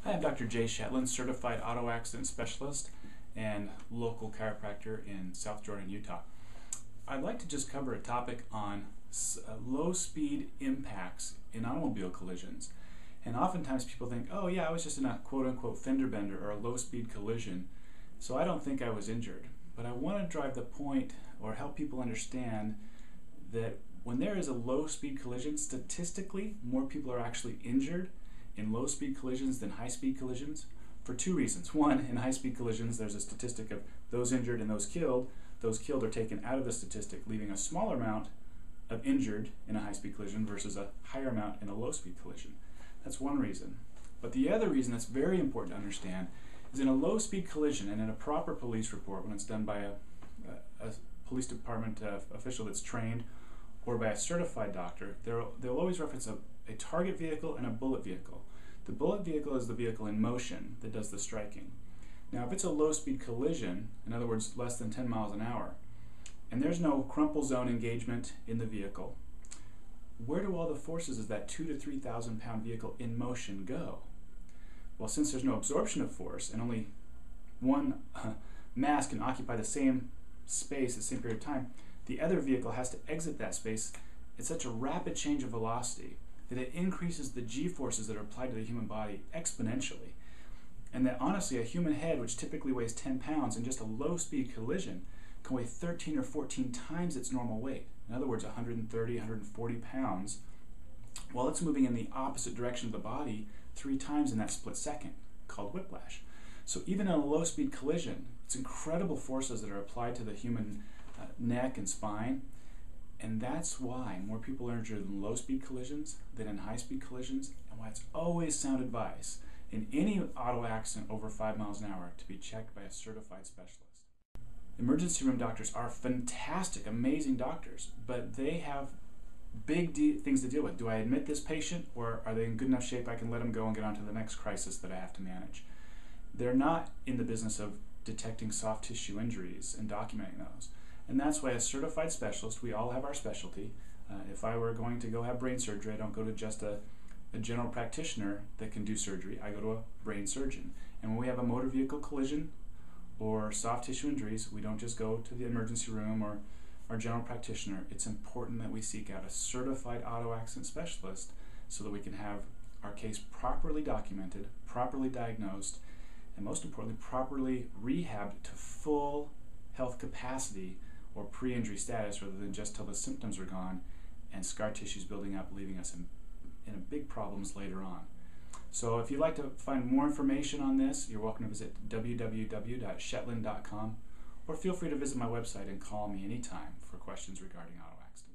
Hi, I'm Dr. Jay Shetlin, Certified Auto Accident Specialist and local chiropractor in South Jordan, Utah. I'd like to just cover a topic on low speed impacts in automobile collisions. And oftentimes people think, oh yeah, I was just in a quote-unquote fender bender or a low speed collision, so I don't think I was injured. But I want to drive the point or help people understand that when there is a low speed collision, statistically more people are actually injured in low speed collisions than high speed collisions for two reasons. One, in high speed collisions there's a statistic of those injured and those killed. Those killed are taken out of the statistic, leaving a smaller amount of injured in a high speed collision versus a higher amount in a low speed collision. That's one reason. But the other reason that's very important to understand is in a low speed collision and in a proper police report, when it's done by a police department official that's trained or by a certified doctor, they'll always reference a target vehicle and a bullet vehicle. The bullet vehicle is the vehicle in motion that does the striking. Now if it's a low speed collision, in other words less than 10 miles an hour, and there's no crumple zone engagement in the vehicle, where do all the forces of that 2,000 to 3,000 pound vehicle in motion go? Well, since there's no absorption of force and only one mass can occupy the same space at the same period of time, the other vehicle has to exit that space at such a rapid change of velocity that it increases the g-forces that are applied to the human body exponentially. And that honestly, a human head, which typically weighs 10 pounds in just a low-speed collision, can weigh 13 or 14 times its normal weight. In other words, 130, 140 pounds, while it's moving in the opposite direction of the body 3 times in that split second, called whiplash. So even in a low-speed collision, it's incredible forces that are applied to the human neck and spine. And that's why more people are injured in low-speed collisions than in high-speed collisions, and why it's always sound advice in any auto accident over 5 miles an hour to be checked by a certified specialist. Emergency room doctors are fantastic, amazing doctors, but they have big things to deal with. Do I admit this patient, or are they in good enough shape I can let them go and get on to the next crisis that I have to manage? They're not in the business of detecting soft tissue injuries and documenting those. And that's why a certified specialist, we all have our specialty. If I were going to go have brain surgery, I don't go to just a general practitioner that can do surgery. I go to a brain surgeon. And when we have a motor vehicle collision or soft tissue injuries, we don't just go to the emergency room or our general practitioner. It's important that we seek out a certified auto accident specialist so that we can have our case properly documented, properly diagnosed, and most importantly, properly rehabbed to full health capacity or pre-injury status, rather than just till the symptoms are gone and scar tissue is building up, leaving us in big problems later on. So if you'd like to find more information on this, you're welcome to visit www.shetlin.com, or feel free to visit my website and call me anytime for questions regarding auto accidents.